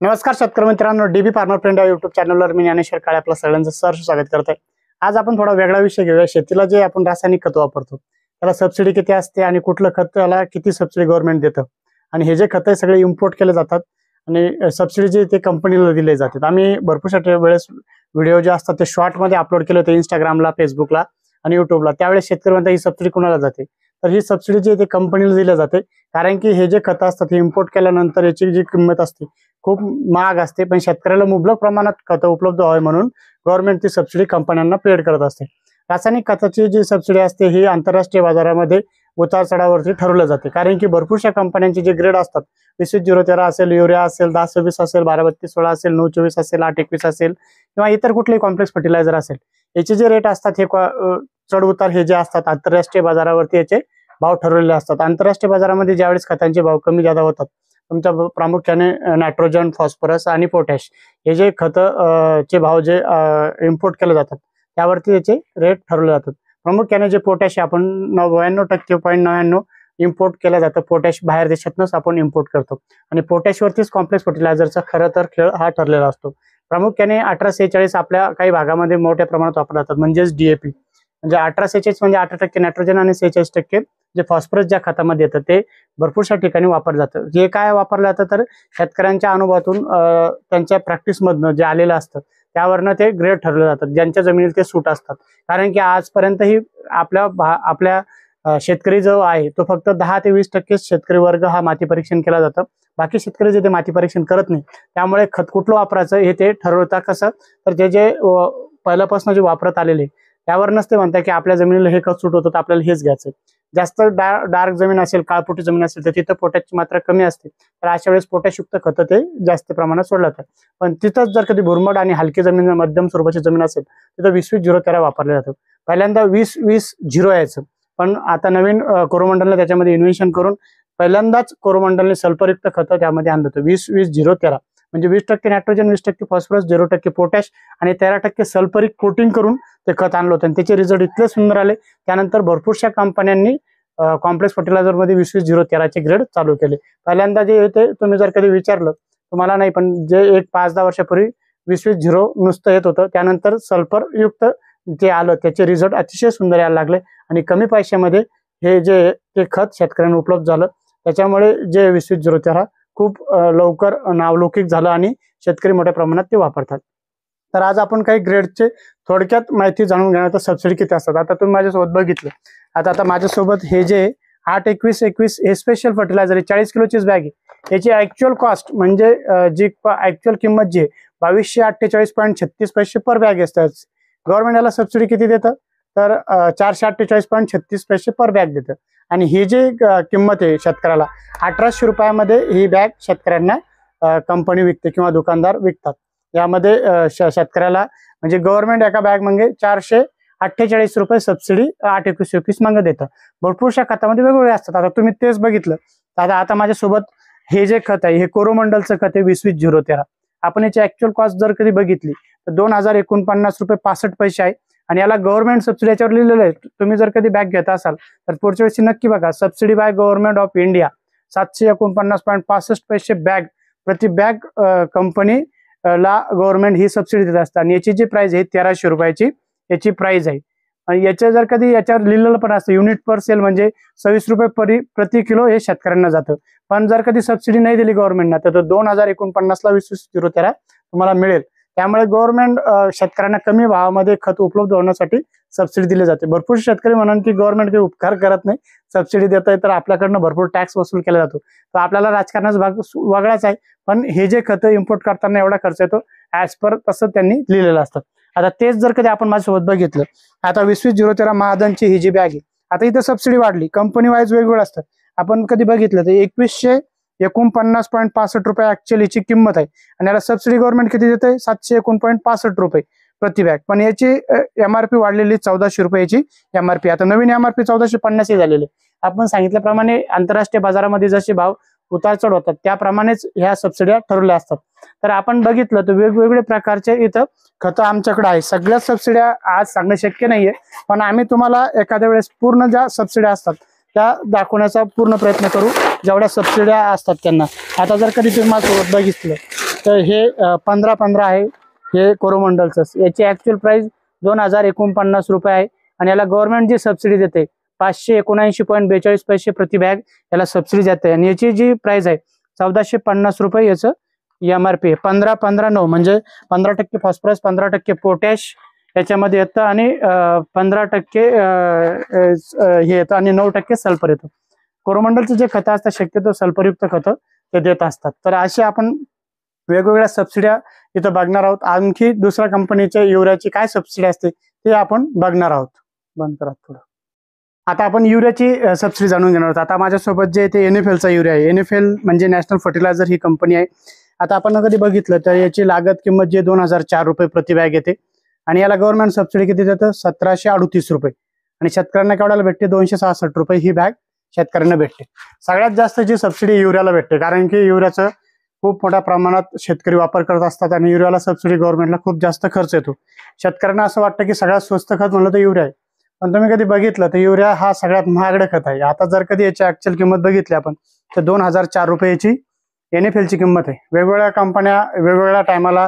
नमस्कार शेतकरी मित्रांनो, डीबी फार्मर फ्रेंड या युट्यूब चॅनलवर मी ज्ञानेश्वर काळे आपलं सगळ्यांचं सहर्ष स्वागत करतोय। आज आपण थोडा वेगळा विषय घेऊया। शेतीला जे आपण रासायनिक खत वापरतो त्याला सबसिडी किती असते आणि कुठलं खत त्याला किती सबसिडी गव्हर्नमेंट देतं आणि हे जे खत आहे सगळे इम्पोर्ट केले जातात आणि सबसिडी जे ते कंपनीला दिले जातात। आम्ही भरपूर वेळेस व्हिडिओ जे असतात ते शॉर्ट मध्ये अपलोड केले होते इंस्टाग्रामला, फेसबुकला आणि युट्यूबला। त्यावेळेस शेतकरी म्हणतात ही सबसिडी कोणाला जाते, तर ही सबसिडी जी ते कंपनीला दिली जाते। कारण की हे जे खत असतात हे इम्पोर्ट केल्यानंतर याची जी किंमत असते खूप महाग असते, पण शेतकऱ्याला मुबलक प्रमाणात खत उपलब्ध व्हावे म्हणून गव्हर्नमेंट ती सबसिडी कंपन्यांना पेड करत असते। रासायनिक खताची जी सबसिडी असते ही आंतरराष्ट्रीय बाजारामध्ये उतार चढावावरती ठरवलं जाते। कारण की भरपूरशा कंपन्यांचे जे ग्रेड असतात 20-0-13 असेल, युरिया असेल, 10-26 असेल, 12-32-16 असेल, 9-24 असेल, 8-21 असेल किंवा इतर कुठलेही कॉम्प्लेक्स फर्टिलायझर असेल, याचे जे रेट असतात हे चढ उतार हे जे असतात आंतरराष्ट्रीय बाजारावरती याचे भाव ठरवलेले असतात। आंतरराष्ट्रीय बाजारामध्ये ज्यावेळेस खतांचे भाव कमी जादा होतात, तुमच्या प्रामुख्याने नायट्रोजन, फॉस्फरस आणि पोटॅश हे जे खत चे भाव जे इम्पोर्ट केले जातात त्यावरती याचे रेट ठरवले जातात। प्रामुख्याने जे पोटॅश आपण 99.99% इम्पोर्ट केलं जातं। पोटॅश बाहेर देशातूनच आपण इम्पोर्ट करतो आणि पोटॅशवरतीच कॉम्प्लेक्स फर्टिलायझरचा खरं तर खेळ हा ठरलेला असतो। प्रामुख्याने 1846 आपल्या काही भागामध्ये मोठ्या प्रमाणात वापरला जातात, म्हणजेच डीएपी। म्हणजे 1846 म्हणजे 18% नायट्रोजन आणि 46% जे फॉस्फरस ज्या खतामध्ये येतं ते भरपूरशा ठिकाणी वापरलं जातं। जे काय वापरलं जातं तर शेतकऱ्यांच्या अनुभवातून त्यांच्या प्रॅक्टिसमधनं जे आलेलं असतं त्यावरनं ते ग्रेड ठरवले जातात, ज्यांच्या जमिनीला ते सूट असतात। कारण की आजपर्यंतही आपल्या शेतकरी जो आहे तो फक्त 10 ते 20% शेतकरी वर्ग हा माती परीक्षण केला जातं। बाकी शेतकरी जे ते माती परीक्षण करत नाही, त्यामुळे खत कुठलं वापरायचं हे ते ठरवतात। कसं तर ते जे पहिल्यापासून जे वापरत आलेले त्यावरच ते म्हणतात की आपल्या जमिनीला हे खत सूट होतं तर आपल्याला हेच घ्यायचं। जास्त डार्क जमीन असेल, काळपोटी जमीन असेल तर तिथं पोटॅशची मात्रा कमी असते, तर अशा वेळेस पोटॅशयुक्त खत ते जास्त प्रमाणात सोडलं जातं। पण तिथंच जर कधी भुरमट आणि हलकी जमीन, मध्यम स्वरूपाची जमीन असेल तिथं 20-20-0-13 वापरलं जातं। पहिल्यांदा 20-20-0 यायचं, पण आता नवीन कोरोमंडलने त्याच्यामध्ये इन्व्हेन्शन करून पहिल्यांदाच कोरोमंडलने सल्फरयुक्त खत त्यामध्ये आणलं होतं। 20-20-0-13 म्हणजे 20% नायट्रोजन, 20% फॉस्फरस, 0% पोटॅश आणि 13% सल्फरिक कोटिंग करून ते खत आणलं होतं आणि त्याचे रिझल्ट इतके सुंदर आले। त्यानंतर भरपूरशा कंपन्यांनी कॉम्प्लेक्स फर्टिलायझर मध्ये 20-20-0-13 चे ग्रेड चालू केले। पहिल्यांदा जे होते तुम्ही जर कधी विचारलं तुम्हाला नाही, पण जे एक 5-10 वर्षापूर्वी 20-20-0 नुसतं येत होतं, त्यानंतर सल्फर युक्त जे आलं त्याचे रिझल्ट अतिशय सुंदर यायला लागले आणि कमी पैशामध्ये हे जे ते खत शेतकऱ्यांना उपलब्ध झालं। त्याच्यामुळे जे 20-20-0-13 खूप लवकर नावलौकिक झालं आणि शेतकरी मोठ्या प्रमाणात ते वापरतात। तर आज आपण काही ग्रेडचे थोडक्यात माहिती जाणून घेणार तर सबसिडी किती असतात। आता तुम्ही माझ्यासोबत बघितलं, आता माझ्यासोबत हे जे 8-21-21 हे स्पेशल फर्टिलायझर 40 किलोचीच बॅग आहे। याची ऍक्च्युअल कॉस्ट म्हणजे जी ऍक्च्युअल किंमत जी 2248.36 पैसे पर बॅग असते। गव्हर्नमेंट याला सबसिडी किती देतं तर 448.36 पैसे पर बॅग देतं आणि ही जी किंमत आहे शेतकऱ्याला 1800 रुपयामध्ये ही बॅग शेतकऱ्यांना कंपनी विकते किंवा दुकानदार विकतात। यामध्ये शेतकऱ्याला म्हणजे गव्हर्नमेंट एका बॅग म्हणजे 448 रुपये सबसिडी 8-21-21 मागे देतं। भरपूरशा खतामध्ये वेगवेगळे असतात। आता तुम्ही तेच बघितलं, आता माझ्यासोबत हे जे खत आहे हे कोरोमंडलचं खत आहे 20-20-0-13। आपण याची ऍक्च्युअल कॉस्ट जर कधी बघितली तर 2049 रुपये 65 पैसे आहे आणि याला गव्हर्नमेंट सबसिडी याच्यावर लिहिलेलं आहे। तुम्ही जर कधी बॅग घेत असाल तर पुढच्या वेळेस नक्की बघा, subsidy by government of India 749.65 पैसे बॅग प्रति बॅग कंपनी ला गव्हर्नमेंट ही सबसिडी देत असतात आणि याची जी प्राइस आहे 1300 रुपयाची याची प्राइस आहे। आणि याच्या जर कधी याच्यावर लिहिलेलं पण असतं युनिट पर सेल म्हणजे 26 रुपये प्रति किलो हे शेतकऱ्यांना जातं। पण जर कधी सबसिडी नाही दिली गव्हर्नमेंटना तर 2049 ला 20-20-0-13 तुम्हाला मिळेल। त्यामुळे गव्हर्नमेंट शेतकऱ्यांना कमी भावामध्ये खत उपलब्ध होण्यासाठी सबसिडी दिली जाते। भरपूर शेतकरी म्हणून की गव्हर्नमेंट काही उपकार करत नाही, सबसिडी देत आहे तर आपल्याकडनं भरपूर टॅक्स वसूल केला जातो, तर आपल्याला राजकारणाचा भाग वगळाच आहे। पण हे जे खत इम्पोर्ट करताना एवढा खर्च येतो ऍज पर तसं त्यांनी लिहिलेलं असतं। आता तेच जर कधी आपण माझ्यासोबत बघितलं, आता 20-20-0-13 महादनची ही जी बॅग आहे, आता इथं सबसिडी वाढली, कंपनी वाईज वेगवेगळं असतं। आपण कधी बघितलं तर 2149.65 रुपये ऍक्च्युअलीची किंमत आहे आणि याला सबसिडी गव्हर्नमेंट किती देते 701.65 रुपये प्रति बॅग। पण याची एमआरपी वाढलेली 1400 रुपये याची एमआरपी। आता नवीन एमआरपी 1450 झालेली। आपण सांगितल्याप्रमाणे आंतरराष्ट्रीय बाजारामध्ये जसे भाव उतार चढ होतात त्याप्रमाणेच ह्या सबसिड्या ठरवल्या असतात। तर आपण बघितलं तर वेगवेगळे प्रकारचे इथं खत आमच्याकडे आहे। सगळ्या सबसिड्या आज सांगणं शक्य नाहीये, पण आम्ही तुम्हाला एखाद्या वेळेस पूर्ण ज्या सबसिड्या असतात त्या दाखवण्याचा पूर्ण प्रयत्न करू, जेवढ्या सबसिड्या असतात त्यांना। आता जर कधी तुम्ही माझ्यासोबत बघितलं तर हे 15-15 आहे हे कोरोमंडलचं। याची ऍक्च्युअल प्राइस 2049 रुपये आहे आणि याला गव्हर्नमेंट जी सबसिडी देते 579.42 पैसे प्रति बॅग याला सबसिडी जाते आणि याची जी प्राइस आहे 1450 रुपये याचं MRP आहे। 15-15-9 म्हणजे 15% फॉस्फरस, 15% पोटॅश याच्यामध्ये येतं आणि 15% हे येतं आणि 9% सल्फर येतं। कोरोमंडलचे जे खतं असतात शक्यतो सल्फरयुक्त खतं ते देत असतात। तर असे आपण वेगवेगळ्या सबसिड्या इथं बघणार आहोत। आणखी दुसऱ्या कंपनीच्या युरियाची काय सबसिडी असते ते आपण बघणार आहोत। बंद करा थोडं। आता आपण युरियाची सबसिडी जाणून घेणार आहोत। आता माझ्यासोबत जे ते NFL चा युरिया आहे, NFL म्हणजे नॅशनल फर्टिलायझर ही कंपनी आहे। आता आपण कधी बघितलं तर याची लागत किंमत जे 2004 रुपये प्रति बॅग येते आणि याला गव्हर्नमेंट सबसिडी किती देतं 1738 रुपये आणि शेतकऱ्यांना केवढ्याला भेटते 266 रुपये ही बॅग शेतकऱ्यांना भेटते। सगळ्यात जास्त जी सबसिडी युरियाला भेटते कारण की युरियाचं खूप मोठ्या प्रमाणात शेतकरी वापर करत असतात आणि युरियाला सबसिडी गव्हर्नमेंटला खूप जास्त खर्च येतो। शेतकऱ्यांना असं वाटतं की सगळ्यात स्वस्त खत म्हणलं तर युरिया आहे, पण तुम्ही कधी बघितलं तर युरिया हा सगळ्यात महागडं खत आहे। आता जर कधी याची ऍक्च्युअल किंमत बघितली आपण तर 2004 रुपये याची NFL ची किंमत आहे। वेगवेगळ्या कंपन्या वेगवेगळ्या टायमाला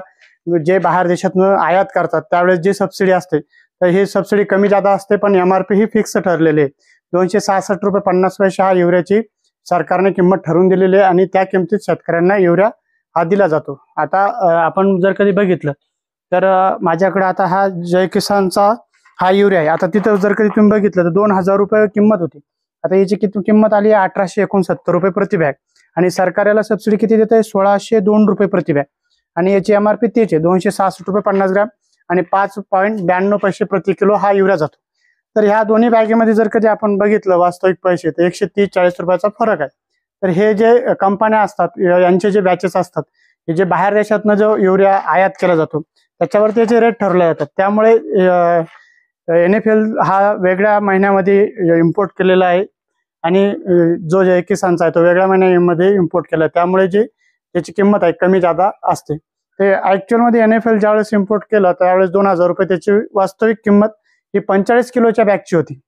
जे बाहेर देशातून आयात करतात त्यावेळेस जी सबसिडी असते तर ही सबसिडी कमी जादा असते, पण MRP ही फिक्स ठरलेली आहे। 266 रुपये 50 पैसे हा युरियाची सरकारने किंमत ठरवून दिलेली आहे आणि त्या किमतीत शेतकऱ्यांना युरिया हा दिला जातो। आता आपण जर कधी बघितलं तर माझ्याकडे आता हा जय किसानचा हा युरिया आहे। आता तिथं जर कधी तुम्ही बघितलं तर 2000 रुपये किंमत होती, आता याची किती किंमत आली आहे 1869 रुपये प्रति बॅग आणि सरकार याला सबसिडी किती देते 1602 रुपये प्रति बॅग आणि याची MRP तेच आहे 266 रुपये 50 ग्रॅम आणि 5.92 पैसे प्रति किलो हा युरिया जातो। तर ह्या दोन्ही बॅगेमध्ये जर कधी आपण बघितलं वास्तविक पैसे तर 130-40 रुपयाचा फरक आहे। तर हे जे कंपन्या असतात यांचे जे बॅचेस असतात हे जे बाहेर देशातनं जो युरिया आयात केला जातो त्याच्यावर त्याचे रेट ठरवले जातात। त्यामुळे NFL हा वेगळ्या महिन्यामध्ये इम्पोर्ट केलेला आहे आणि जो जय किसानचा आहे तो वेगळ्या महिन्यामध्ये इम्पोर्ट केला, त्यामुळे जे त्याची किंमत आहे कमी जादा असते। ते ऍक्च्युअल मध्ये NFL ज्यावेळेस इम्पोर्ट केलं त्यावेळेस 2000 रुपये त्याची वास्तविक किंमत ही 45 किलोच्या बॅगची होती।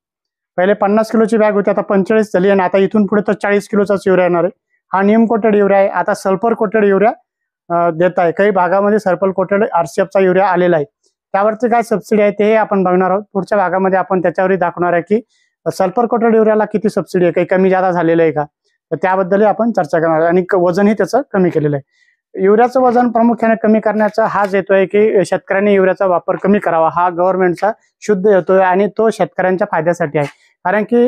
पहिले 50 किलोची बॅग होती, आता 45 झाली आणि आता इथून पुढे तर 40 किलोचाच युरिया येणार आहे। हा निम कोटेड युरिया आहे। आता सल्फर कोटेड युरिया देत आहे, काही भागामध्ये सल्फर कोटेड RCF चा युरिया आलेला आहे। त्यावरती काय सबसिडी आहे ते आपण बघणार आहोत। पुढच्या भागामध्ये आपण त्याच्यावरही दाखवणार आहे की सल्फर कोटेड युरियाला किती सबसिडी आहे, काही कमी जादा झालेलं आहे का, तर त्याबद्दल आपण चर्चा करणार आहे आणि वजनही त्याचं कमी केलेलं आहे। युरियाचं वजन प्रामुख्याने कमी करण्याचा हाच येतोय की शेतकऱ्यांनी युरियाचा वापर कमी करावा, हा गव्हर्नमेंटचा शुद्ध येतोय आणि तो शेतकऱ्यांच्या फायद्यासाठी आहे। कारण की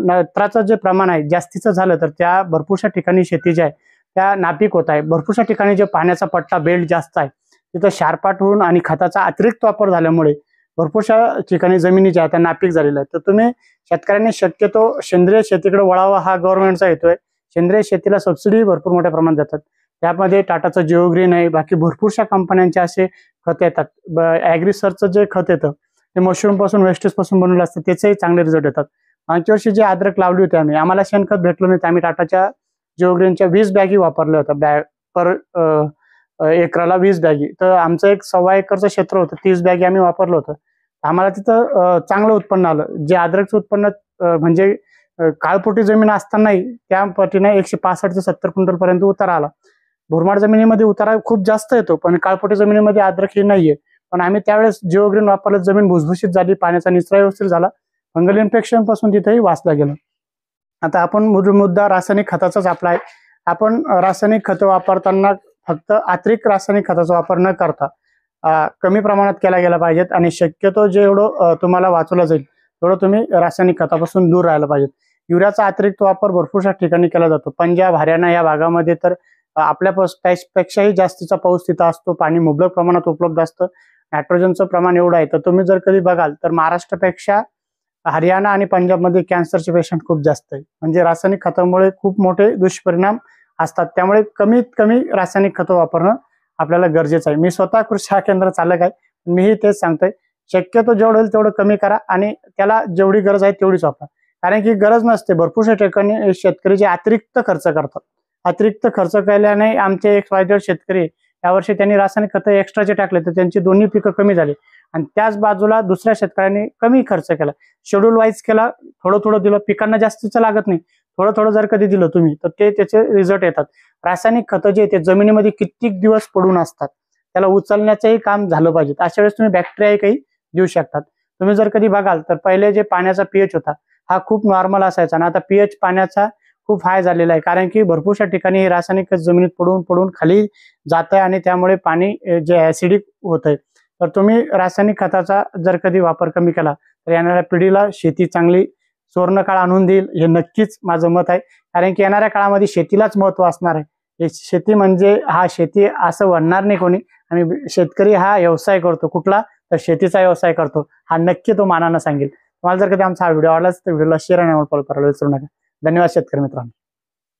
नत्राचं जे प्रमाण आहे जास्तीचं झालं तर त्या भरपूरशा ठिकाणी शेती जी आहे त्या नापीक होत आहे। भरपूरशा ठिकाणी जे पाण्याचा पट्टा बेल्ट जास्त आहे तिथं शारपाट होऊन आणि खताचा अतिरिक्त वापर झाल्यामुळे भरपूरशा ठिकाणी जमिनी ज्या आहेत त्या नापीक झालेल्या आहेत। तर तुम्ही शेतकऱ्यांनी शक्यतो सेंद्रिय शेतीकडे वळावा, हा गव्हर्नमेंटचा येतोय। सेंद्रिय शेतीला सबसिडी भरपूर मोठ्या प्रमाणात देतात, त्यामध्ये टाटाचं जिओग्रीन आहे, बाकी भरपूरशा कंपन्यांचे असे खत येतात। ॲग्रिसर्चचं जे खत येतं ते मशरूम पासून वेस्टेज पासून बनवलं असतं, त्याचेही चांगले रिझल्ट येतात। मागच्या वर्षी जे अद्रक लावली होती आम्हाला शेणखत भेटलं नाही, आम्ही टाटाच्या जिओग्रीनच्या 20 बॅगी वापरल्या होत्या पर एकराला 20 बॅगी। तर आमचं एक 1.25 एकरचं क्षेत्र होतं, 30 बॅगी आम्ही वापरलं होतं, आम्हाला तिथं चांगलं उत्पन्न आलं। जे अद्रकचं उत्पन्न म्हणजे काळपोटी जमीन असतानाही त्या पटीने 165 ते 70 क्विंटल पर्यंत उतारा आला। मुरमाड जमिनीमध्ये उतारा खूप जास्त येतो, पण काळपोटी जमिनीमध्ये अद्रक ही नाहीये। पण आम्ही त्यावेळेस जिओग्रीन वापरलं, जमीन भुसभुशीत झाली, पाण्याचा निचरा व्यवस्थित झाला, फंगल इन्फेक्शन पासून तिथेही वाचला गेला। आता आपण मुद्दा रासायनिक खताचाच आपला आहे। आपण रासायनिक खतं वापरताना फक्त अतिरिक्त रासायनिक खताचा वापर न करता कमी प्रमाणात केला गेला पाहिजेत आणि शक्यतो जेवढं तुम्हाला वाचवलं जाईल तेवढं तुम्ही रासायनिक खतापासून दूर राहायला पाहिजेत। युरियाचा अतिरिक्त वापर भरपूरशा ठिकाणी केला जातो। पंजाब, हरियाणा या भागामध्ये तर आपल्या पेक्षाही जास्तीचा पाऊस तिथं असतो, पाणी मुबलक प्रमाणात उपलब्ध असतं, नायट्रोजनचं प्रमाण एवढं आहे। तर तुम्ही जर कधी बघाल तर महाराष्ट्रापेक्षा हरियाणा आणि पंजाबमध्ये कॅन्सरचे पेशंट खूप जास्त आहे, म्हणजे रासायनिक खतामुळे खूप मोठे दुष्परिणाम असतात। त्यामुळे कमीत कमी रासायनिक खतं वापरणं आपल्याला गरजेचं आहे। मी स्वतः कृषी केंद्र चालक आहे, मीही तेच सांगतोय, शक्यतो जेवढं होईल तेवढं कमी करा आणि त्याला जेवढी गरज आहे तेवढीच वापरा। कारण की गरज नसते, भरपूरशा ठिकाणी शेतकरी जे अतिरिक्त खर्च करतात, अतिरिक्त खर्च केल्याने आमचे XYZ शेतकरी यावर्षी त्यांनी रासायनिक खतं एक्स्ट्राचे टाकले तर त्यांची दोन्ही पिकं कमी झाली आणि त्याच बाजूला दुसऱ्या शेतकऱ्यांनी कमी खर्च केला, शेड्यूल वाईज केला, थोडं थोडं दिलं, पिकांना जास्तीचं लागत नाही, थोडं थोडं जर कधी दिलं तुम्ही तर त्याचे रिझल्ट येतात. रासायनिक खतं जे ते जमिनीमध्ये कित्येक दिवस पडून असतात, त्याला उचलण्याचंही काम झालं पाहिजे. अशा वेळेस तुम्ही बॅक्टेरिया काही देऊ शकतात. तुम्ही जर कधी बघाल तर पहिले जे पाण्याचा पीएच होता हा खूप नॉर्मल असायचा आणि आता पीएच पाण्याचा खूप हाय झालेला आहे, कारण की भरपूरशा ठिकाणी रासायनिक खत जमिनीत पडून पडून खाली जात आहे आणि त्यामुळे पाणी जे ऍसिडिक होत आहे. तर तुम्ही रासायनिक खताचा जर कधी वापर कमी केला तर येणाऱ्या पिढीला शेती चांगली सुवर्ण काळ आणून देईल, हे नक्कीच माझं मत आहे. कारण की येणाऱ्या काळामध्ये शेतीलाच महत्व असणार आहे. शेती म्हणजे हा शेती असं म्हणणार नाही कोणी, आणि शेतकरी हा व्यवसाय करतो कुठला, तर शेतीचा व्यवसाय करतो, हा नक्की तो मानानं सांगेल. तुम्हाला जर कधी आमचा हा व्हिडिओ आवडला तर व्हिडिओला शेअर आणि फॉलो करायला विसरू नका. धन्यवाद शेतकरी मित्रांनो.